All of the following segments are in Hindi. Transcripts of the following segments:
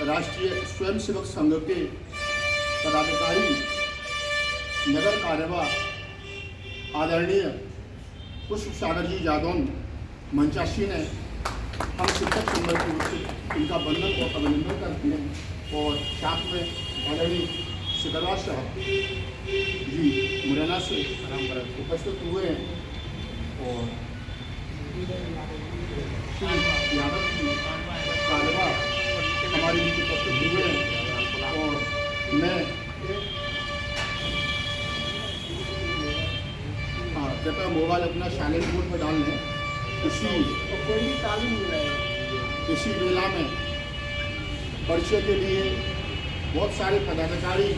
राष्ट्रीय स्वयंसेवक संघ के पदाधिकारी नगर कार्यवाह आदरणीय पुष्प सागर जी जादौन मंचाशी ने हम शिक्षक संघ की ओर से इनका वंदन और अभिनंदन करते हैं और साथ में आदरणीय सिकरवा साहब जी मुरैना से उपस्थित हुए हैं और श्री यादव जी कार्यवाह हमारे बीच उपस्थित हुए हैं और मैं कृपया मोबाइल अपना साइलेंट मोड पर डाल लें। इसी मेला में परिचय के लिए बहुत सारे पदाधिकारी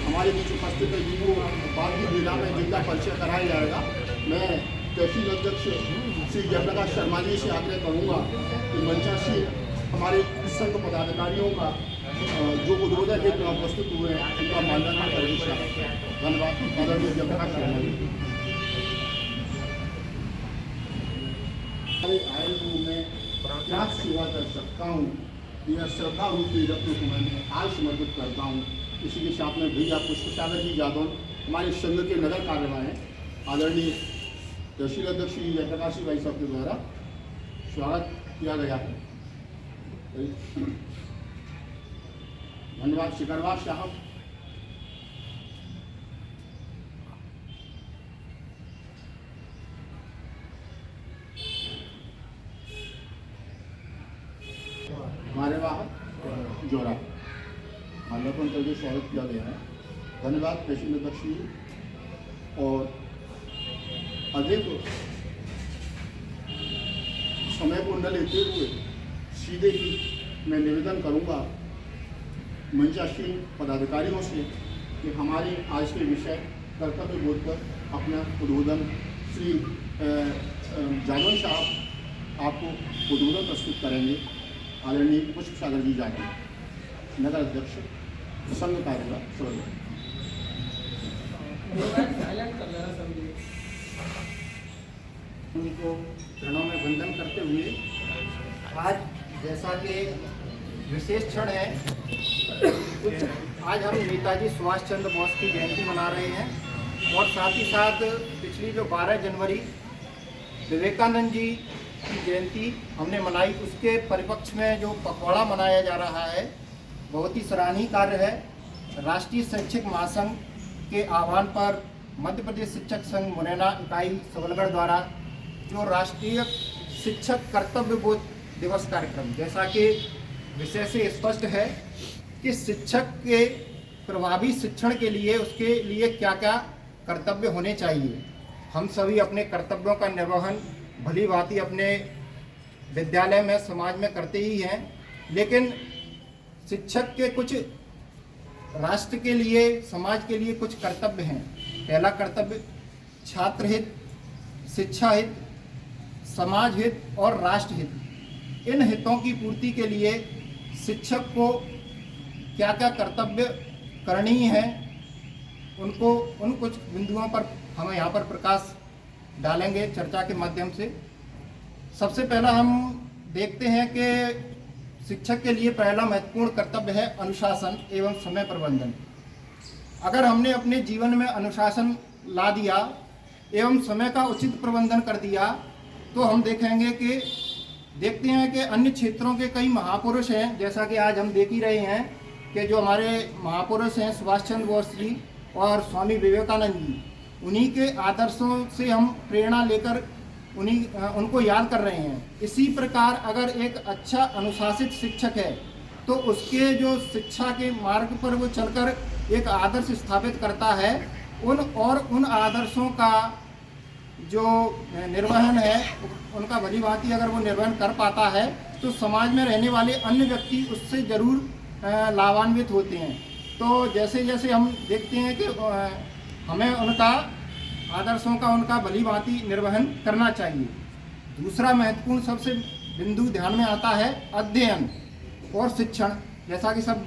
हमारे बीच उपस्थित है जिनको बाद की मेला में जिनका परिचय कराया जाएगा। मैं तहसील अध्यक्ष श्री जयप्रकाश शर्मा जी से आग्रह करूँगा कि मंचासी हमारे संघ पदाधिकारियों का जो उद्बोधक हेतु उपस्थित हुए हैं उनका माल्यार्पण करेंगे। धन्यवाद। आदरणीय जयप्रकाश शर्मा जी। आयु में क्या सेवा कर सकता हूँ, यह श्रद्धा रूपी रत्न को मैं आज समर्पित करता हूँ। इसी के साथ में भैया पुष्प सागर जी जादौन हमारे संघ के नगर कार्यवाह हैं, आदरणीय तहसील अध्यक्ष श्री जयप्रकाश भाई साहब के द्वारा स्वागत किया गया है। धन्यवाद। सिकरवा साहब। हमारे वाहक जोड़ा माल्यार्पण करके स्वागत किया गया है। धन्यवाद तहसील अध्यक्ष जी। और अधिक समय को न लेते हुए सीधे ही मैं निवेदन करूंगा मंचासी पदाधिकारियों से कि हमारे आज के विषय कर्तव्य बोध पर अपना उद्बोधन श्री जादौन साहब आपको उद्बोधन प्रस्तुत करेंगे। आदरणीय पुष्प सागर जी जादौन नगर अध्यक्ष संघ कार्यवाह सोलह। उनको चरणों में वंदन करते हुए आज जैसा कि विशेष क्षण है, आज हम नेताजी सुभाष चंद्र बोस की जयंती मना रहे हैं और साथ ही साथ पिछली जो 12 जनवरी विवेकानंद जी की जयंती हमने मनाई, उसके परिपक्ष में जो पखवाड़ा मनाया जा रहा है बहुत ही सराहनीय कार्य है। राष्ट्रीय शैक्षिक महासंघ के आह्वान पर मध्य प्रदेश शिक्षक संघ मुरैना इकाई सबलगढ़ द्वारा जो राष्ट्रीय शिक्षक कर्तव्य बोध दिवस कार्यक्रम, जैसा कि विषय से स्पष्ट है कि शिक्षक के प्रभावी शिक्षण के लिए उसके लिए क्या क्या कर्तव्य होने चाहिए। हम सभी अपने कर्तव्यों का निर्वहन भली भांति अपने विद्यालय में समाज में करते ही हैं, लेकिन शिक्षक के कुछ राष्ट्र के लिए समाज के लिए कुछ कर्तव्य हैं। पहला कर्तव्य छात्र हित, शिक्षा हित, समाज हित और राष्ट्र हित। इन हितों की पूर्ति के लिए शिक्षक को क्या क्या कर्तव्य करणीय है उनको उन कुछ बिंदुओं पर हम यहाँ पर प्रकाश डालेंगे चर्चा के माध्यम से। सबसे पहला हम देखते हैं कि शिक्षक के लिए पहला महत्वपूर्ण कर्तव्य है अनुशासन एवं समय प्रबंधन। अगर हमने अपने जीवन में अनुशासन ला दिया एवं समय का उचित प्रबंधन कर दिया तो हम देखते हैं कि अन्य क्षेत्रों के कई महापुरुष हैं, जैसा कि आज हम देख ही रहे हैं कि जो हमारे महापुरुष हैं सुभाष चंद्र बोस जी और स्वामी विवेकानंद जी, उन्हीं के आदर्शों से हम प्रेरणा लेकर उनको याद कर रहे हैं। इसी प्रकार अगर एक अच्छा अनुशासित शिक्षक है तो उसके जो शिक्षा के मार्ग पर वो चलकर एक आदर्श स्थापित करता है, उन आदर्शों का जो निर्वहन है उनका भली भांति अगर वो निर्वहन कर पाता है तो समाज में रहने वाले अन्य व्यक्ति उससे जरूर लाभान्वित होते हैं। तो जैसे जैसे हम देखते हैं कि हमें उनका आदर्शों का उनका भली भांति निर्वहन करना चाहिए। दूसरा महत्वपूर्ण सबसे बिंदु ध्यान में आता है अध्ययन और शिक्षण। जैसा कि सब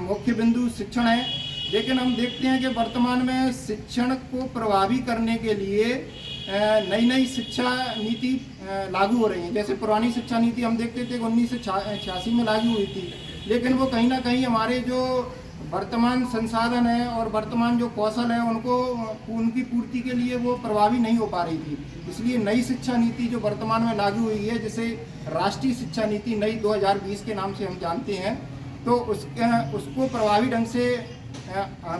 मुख्य बिंदु शिक्षण है, लेकिन हम देखते हैं कि वर्तमान में शिक्षण को प्रभावी करने के लिए नई नई शिक्षा नीति लागू हो रही है। जैसे पुरानी शिक्षा नीति हम देखते थे 1986 में लागू हुई थी, लेकिन वो कहीं ना कहीं हमारे जो वर्तमान संसाधन है और वर्तमान जो कौशल है उनकी पूर्ति के लिए वो प्रभावी नहीं हो पा रही थी। इसलिए नई शिक्षा नीति जो वर्तमान में लागू हुई है, जिसे राष्ट्रीय शिक्षा नीति नई 2020 के नाम से हम जानते हैं, तो उसको प्रभावी ढंग से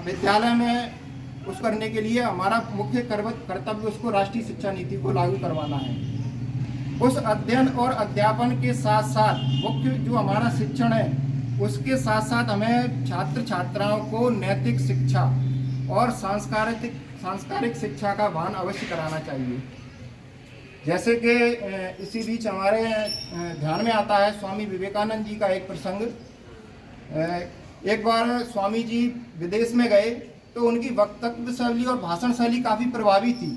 विद्यालय में उस करने के लिए हमारा मुख्य कर्तव्य उसको राष्ट्रीय शिक्षा नीति को लागू करवाना है। उस अध्ययन और अध्यापन के साथ साथ मुख्य जो हमारा शिक्षण है उसके साथ साथ हमें छात्र छात्राओं को नैतिक शिक्षा और सांस्कारिक शिक्षा का भान अवश्य कराना चाहिए। जैसे कि इसी बीच हमारे ध्यान में आता है स्वामी विवेकानंद जी का एक प्रसंग। एक बार स्वामी जी विदेश में गए तो उनकी वक्तव्य शैली और भाषण शैली काफ़ी प्रभावी थी।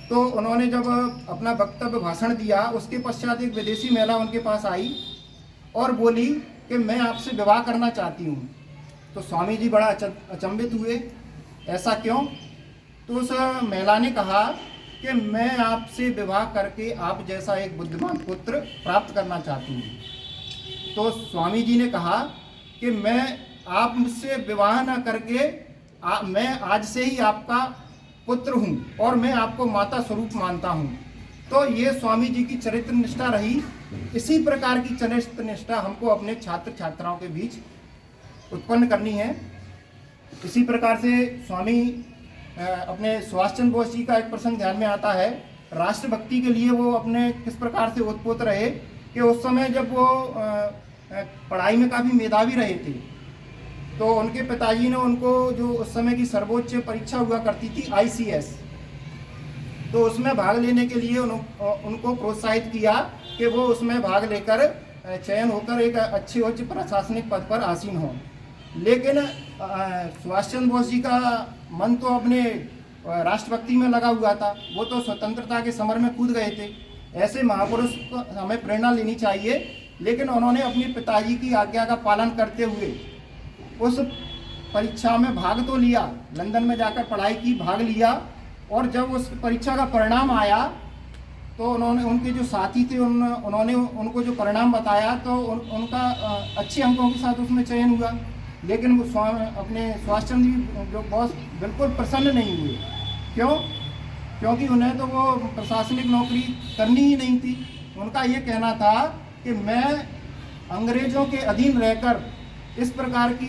तो उन्होंने जब अपना वक्तव्य भाषण दिया, उसके पश्चात एक विदेशी महिला उनके पास आई और बोली कि मैं आपसे विवाह करना चाहती हूँ। तो स्वामी जी बड़ा अचंभित हुए, ऐसा क्यों? तो उस महिला ने कहा कि मैं आपसे विवाह करके आप जैसा एक बुद्धिमान पुत्र प्राप्त करना चाहती हूँ। तो स्वामी जी ने कहा कि मैं आपसे विवाह न करके मैं आज से ही आपका पुत्र हूँ और मैं आपको माता स्वरूप मानता हूँ। तो ये स्वामी जी की चरित्र निष्ठा रही। इसी प्रकार की चरित्र निष्ठा हमको अपने छात्र छात्राओं के बीच उत्पन्न करनी है। इसी प्रकार से स्वामी अपने सुभाष चंद्र बोस जी का एक प्रसंग ध्यान में आता है। राष्ट्रभक्ति के लिए वो अपने किस प्रकार से ओतप्रोत रहे कि उस समय जब वो पढ़ाई में काफ़ी मेधावी रहे थे, तो उनके पिताजी ने उनको जो उस समय की सर्वोच्च परीक्षा हुआ करती थी ICS, तो उसमें भाग लेने के लिए उनको प्रोत्साहित किया कि वो उसमें भाग लेकर चयन होकर एक अच्छे उच्च प्रशासनिक पद पर आसीन हों। लेकिन सुभाष चंद्र बोस जी का मन तो अपने राष्ट्रभक्ति में लगा हुआ था। वो तो स्वतंत्रता के समर में कूद गए थे। ऐसे महापुरुष को हमें प्रेरणा लेनी चाहिए। लेकिन उन्होंने अपने पिताजी की आज्ञा का पालन करते हुए उस परीक्षा में भाग तो लिया, लंदन में जाकर पढ़ाई की, भाग लिया, और जब उस परीक्षा का परिणाम आया तो उनके जो साथी थे उन्होंने उनको जो परिणाम बताया तो उनका अच्छे अंकों के साथ उसमें चयन हुआ। लेकिन वो अपने सुभाष चंद्र जी जो बॉस बिल्कुल प्रसन्न नहीं हुए। क्यों? क्योंकि उन्हें तो वो प्रशासनिक नौकरी करनी ही नहीं थी। उनका ये कहना था कि मैं अंग्रेज़ों के अधीन रहकर इस प्रकार की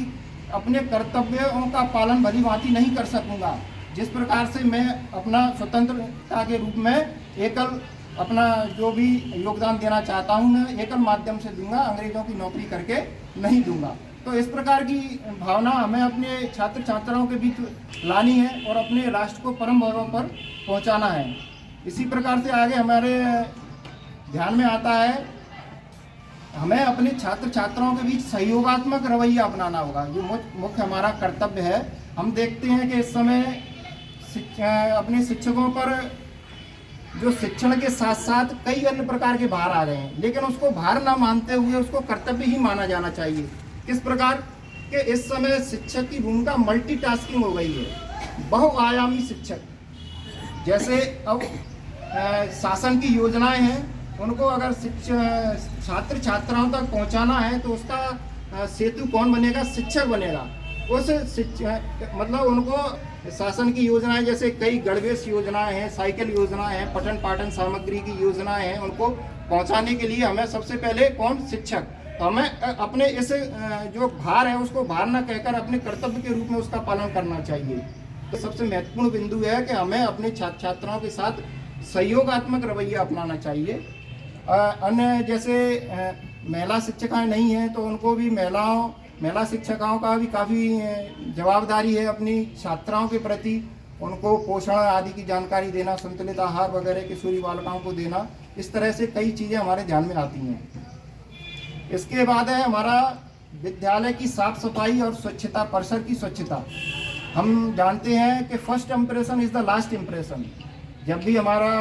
अपने कर्तव्यों का पालन भली भांति नहीं कर सकूंगा, जिस प्रकार से मैं अपना स्वतंत्रता के रूप में एकल अपना जो भी योगदान देना चाहता हूं मैं एकल माध्यम से दूंगा, अंग्रेज़ों की नौकरी करके नहीं दूंगा। तो इस प्रकार की भावना हमें अपने छात्र छात्राओं के बीच लानी है और अपने राष्ट्र को परम वैभव पर पहुंचाना है। इसी प्रकार से आगे हमारे ध्यान में आता है हमें अपने छात्र छात्राओं के बीच सहयोगात्मक रवैया अपनाना होगा। ये मुख्य हमारा कर्तव्य है। हम देखते हैं कि इस समय अपने शिक्षकों पर जो शिक्षण के साथ साथ कई अन्य प्रकार के भार आ गए हैं, लेकिन उसको भार ना मानते हुए उसको कर्तव्य ही माना जाना चाहिए। किस प्रकार कि इस समय शिक्षक की भूमिका मल्टीटास्किंग हो गई है, बहुआयामी शिक्षक। जैसे अब शासन की योजनाएं हैं, उनको अगर छात्र छात्राओं तक पहुंचाना है तो उसका सेतु कौन बनेगा? शिक्षक बनेगा। उस मतलब उनको शासन की योजनाएं जैसे कई गणवेश योजनाएं हैं, साइकिल योजनाएं हैं, पठन पाठन सामग्री की योजनाएं हैं, उनको पहुंचाने के लिए हमें सबसे पहले कौन? शिक्षक। तो हमें अपने इस जो भार है उसको भार न कहकर अपने कर्तव्य के रूप में उसका पालन करना चाहिए। तो सबसे महत्वपूर्ण बिंदु है कि हमें अपने छात्र छात्राओं के साथ सहयोगात्मक रवैया अपनाना चाहिए। अन्य जैसे महिला शिक्षिकाएं नहीं हैं तो उनको भी महिला शिक्षिकाओं का भी काफ़ी जवाबदारी है अपनी छात्राओं के प्रति। उनको पोषण आदि की जानकारी देना, संतुलित आहार वगैरह किशोरी बालिकाओं को देना, इस तरह से कई चीज़ें हमारे ध्यान में आती हैं। इसके बाद है हमारा विद्यालय की साफ सफाई और स्वच्छता, परिसर की स्वच्छता। हम जानते हैं कि first impression is the last impression. जब भी हमारा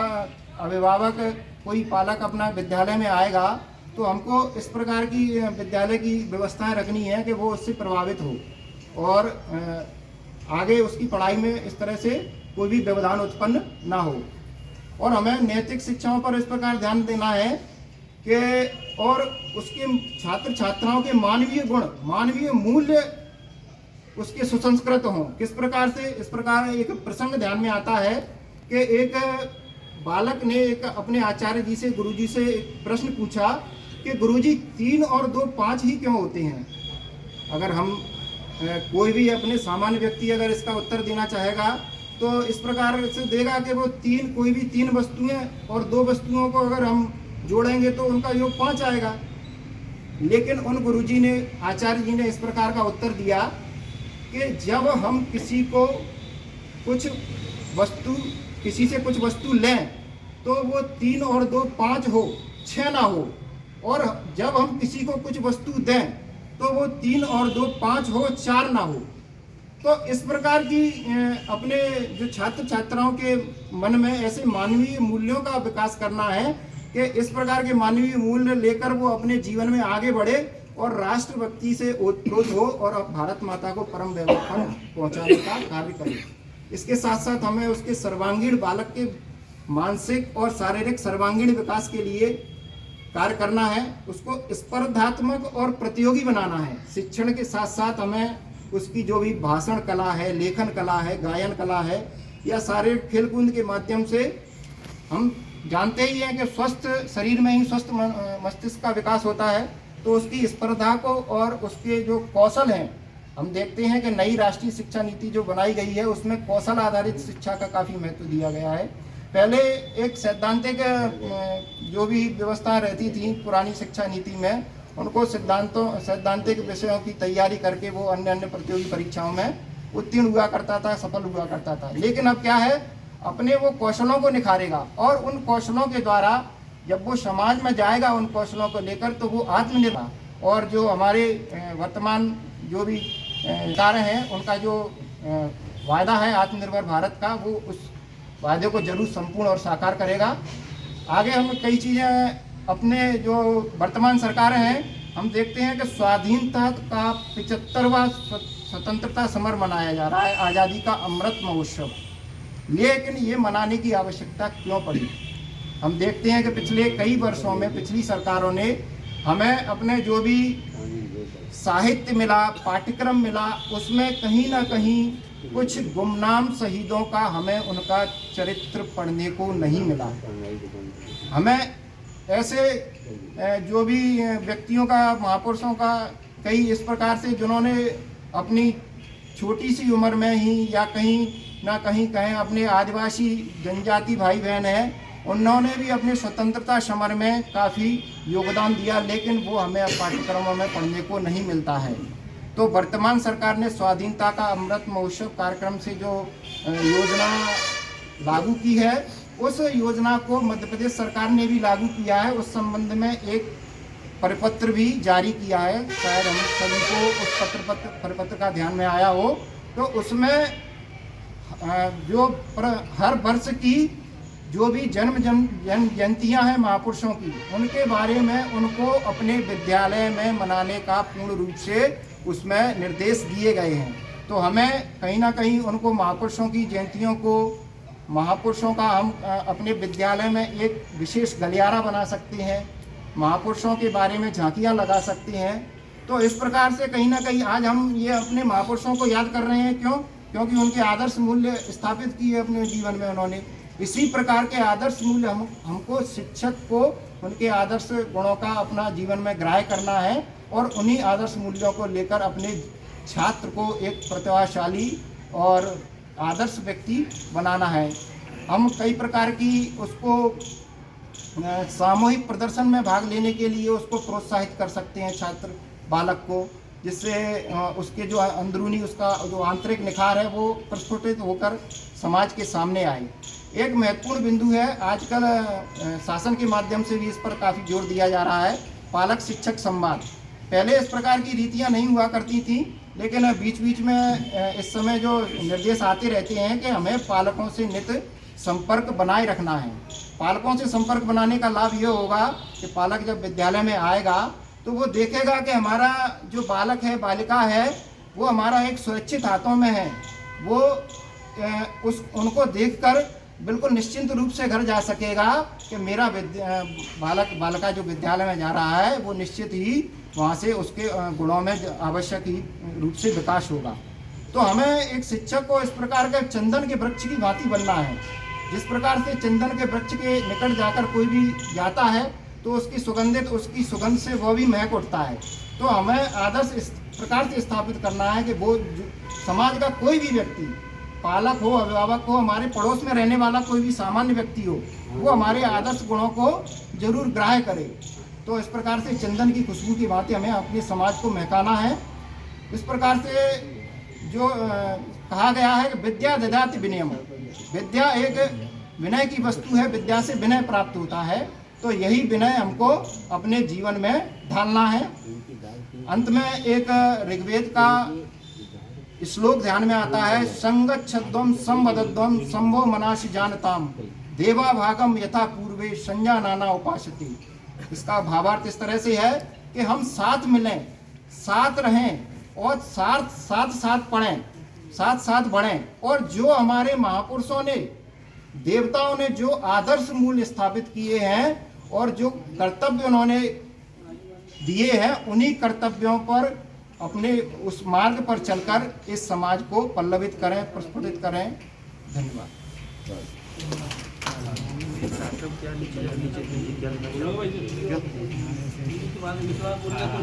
अभिभावक कोई पालक अपना विद्यालय में आएगा तो हमको इस प्रकार की विद्यालय की व्यवस्थाएं रखनी है कि वो उससे प्रभावित हो और आगे उसकी पढ़ाई में इस तरह से कोई भी व्यवधान उत्पन्न ना हो। और हमें नैतिक शिक्षाओं पर इस प्रकार ध्यान देना है कि और उसके छात्र छात्राओं के मानवीय गुण, मानवीय मूल्य उसके सुसंस्कृत हों। किस प्रकार से? इस प्रकार एक प्रसंग ध्यान में आता है कि एक बालक ने एक अपने आचार्य जी से, गुरुजी से एक प्रश्न पूछा कि गुरुजी 3 और 2 5 ही क्यों होते हैं? अगर हम कोई भी अपने सामान्य व्यक्ति अगर इसका उत्तर देना चाहेगा तो इस प्रकार से देगा कि वो कोई भी 3 वस्तुएं और 2 वस्तुओं को अगर हम जोड़ेंगे तो उनका योग 5 आएगा। लेकिन उन गुरुजी ने, आचार्य जी ने इस प्रकार का उत्तर दिया कि जब हम किसी से कुछ वस्तु लें तो वो 3 और 2 5 हो, 6 ना हो, और जब हम किसी को कुछ वस्तु दें तो वो 3 और 2 5 हो, 4 ना हो। तो इस प्रकार की अपने जो छात्र छात्राओं के मन में ऐसे मानवीय मूल्यों का विकास करना है कि इस प्रकार के मानवीय मूल्य लेकर वो अपने जीवन में आगे बढ़े और राष्ट्रभक्ति से ओतप्रोत हो और भारत माता को परम वैभव पर पहुंचाने का कार्य करे। इसके साथ साथ हमें उसके सर्वांगीण, बालक के मानसिक और शारीरिक सर्वांगीण विकास के लिए कार्य करना है। उसको स्पर्धात्मक और प्रतियोगी बनाना है। शिक्षण के साथ साथ हमें उसकी जो भी भाषण कला है, लेखन कला है, गायन कला है, या शारीरिक खेलकूद के माध्यम से, हम जानते ही हैं कि स्वस्थ शरीर में ही स्वस्थ मस्तिष्क का विकास होता है। तो उसकी स्पर्धा को और उसके जो कौशल हैं, हम देखते हैं कि नई राष्ट्रीय शिक्षा नीति जो बनाई गई है उसमें कौशल आधारित शिक्षा का काफ़ी महत्व दिया गया है। पहले एक सैद्धांतिक जो भी व्यवस्था रहती थी पुरानी शिक्षा नीति में, उनको सैद्धांतिक विषयों की तैयारी करके वो अन्य प्रतियोगी परीक्षाओं में उत्तीर्ण हुआ करता था, सफल हुआ करता था। लेकिन अब क्या है, अपने वो कौशलों को निखारेगा और उन कौशलों के द्वारा जब वो समाज में जाएगा उन कौशलों को लेकर, तो वो आत्मनिर्भर, और जो हमारे वर्तमान जो भी कार्य हैं उनका जो वायदा है आत्मनिर्भर भारत का, वो उस वायदे को जरूर संपूर्ण और साकार करेगा। आगे हम कई चीज़ें अपने जो वर्तमान सरकारें हैं, हम देखते हैं कि स्वाधीनता का 75वां स्वतंत्रता समर मनाया जा रहा है, आज़ादी का अमृत महोत्सव। लेकिन ये मनाने की आवश्यकता क्यों पड़ी? हम देखते हैं कि पिछले कई वर्षों में पिछली सरकारों ने हमें अपने जो भी साहित्य मिला, पाठ्यक्रम मिला, उसमें कहीं ना कहीं कुछ गुमनाम शहीदों का हमें उनका चरित्र पढ़ने को नहीं मिला। हमें ऐसे जो भी व्यक्तियों का, महापुरुषों का, कई इस प्रकार से जिन्होंने अपनी छोटी सी उम्र में ही या कहीं ना कहीं कहें अपने आदिवासी जनजाति भाई बहन हैं, उन्होंने भी अपने स्वतंत्रता समर में काफ़ी योगदान दिया, लेकिन वो हमें पाठ्यक्रमों में पढ़ने को नहीं मिलता है। तो वर्तमान सरकार ने स्वाधीनता का अमृत महोत्सव कार्यक्रम से जो योजना लागू की है, उस योजना को मध्य प्रदेश सरकार ने भी लागू किया है। उस संबंध में एक परिपत्र भी जारी किया है, शायद हम सभी को उस परिपत्र का ध्यान में आया हो। तो उसमें जो हर वर्ष की जो भी जन्म जयंतियाँ हैं महापुरुषों की, उनके बारे में उनको अपने विद्यालय में मनाने का पूर्ण रूप से उसमें निर्देश दिए गए हैं। तो हमें कहीं ना कहीं उनको महापुरुषों की जयंतियों को, महापुरुषों का हम अपने विद्यालय में एक विशेष गलियारा बना सकते हैं, महापुरुषों के बारे में झांकियाँ लगा सकते हैं। तो इस प्रकार से कहीं ना कहीं आज हम ये अपने महापुरुषों को याद कर रहे हैं। क्यों? क्योंकि उनके आदर्श मूल्य स्थापित किए अपने जीवन में उन्होंने। इसी प्रकार के आदर्श मूल्य हमको शिक्षक को उनके आदर्श गुणों का अपना जीवन में ग्राह्य करना है और उन्हीं आदर्श मूल्यों को लेकर अपने छात्र को एक प्रतिभाशाली और आदर्श व्यक्ति बनाना है। हम कई प्रकार की उसको सामूहिक प्रदर्शन में भाग लेने के लिए उसको प्रोत्साहित कर सकते हैं छात्र बालक को, जिससे उसके जो अंदरूनी उसका जो आंतरिक निखार है वो प्रस्फुटित होकर समाज के सामने आए। एक महत्वपूर्ण बिंदु है, आजकल शासन के माध्यम से भी इस पर काफ़ी जोर दिया जा रहा है, पालक शिक्षक संवाद। पहले इस प्रकार की रीतियां नहीं हुआ करती थी, लेकिन बीच बीच में इस समय जो निर्देश आते रहते हैं कि हमें पालकों से नित्य संपर्क बनाए रखना है। पालकों से संपर्क बनाने का लाभ ये होगा कि पालक जब विद्यालय में आएगा तो वो देखेगा कि हमारा जो बालक है, बालिका है, वो हमारा एक सुरक्षित हाथों में है। वो उनको देखकर बिल्कुल निश्चिंत रूप से घर जा सकेगा कि मेरा बालका जो विद्यालय में जा रहा है वो निश्चित ही वहाँ से उसके गुणों में आवश्यक ही रूप से विकास होगा। तो हमें एक शिक्षक को इस प्रकार के चंदन के वृक्ष की भांति बनना है। जिस प्रकार से चंदन के वृक्ष के निकट जाकर कोई भी जाता है तो उसकी सुगंध से वो भी महक उठता है। तो हमें आदर्श इस प्रकार से स्थापित करना है कि वो समाज का कोई भी व्यक्ति, पालक हो, अभिभावक हो, हमारे पड़ोस में रहने वाला कोई भी सामान्य व्यक्ति हो, वो हमारे आदर्श गुणों को जरूर ग्राह्य करे। तो इस प्रकार से चंदन की खुशबू की बातें हमें अपने समाज को महकाना है। इस प्रकार से जो कहा गया है कि विद्या ददाति विनयम, विद्या एक विनय की वस्तु है, विद्या से विनय प्राप्त होता है। तो यही विनय हमको अपने जीवन में ढालना है। अंत में एक ऋग्वेद का श्लोक ध्यान में आता है, संगच्छध्वम संवदध्वम संभो मनासि जानताम देवा भागम यथा पूर्वे संज्ञा नाना उपासति। इसका भावार्थ इस तरह से है कि हम साथ मिलें, साथ रहें और साथ पढ़ें, साथ बढ़ें। और जो हमारे महापुरुषों ने, देवताओं ने जो आदर्श मूल्य स्थापित किए हैं और जो कर्तव्य उन्होंने दिए हैं, उन्हीं कर्तव्यों पर अपने उस मार्ग पर चलकर इस समाज को पल्लवित करें, प्रस्फुटित करें। धन्यवाद।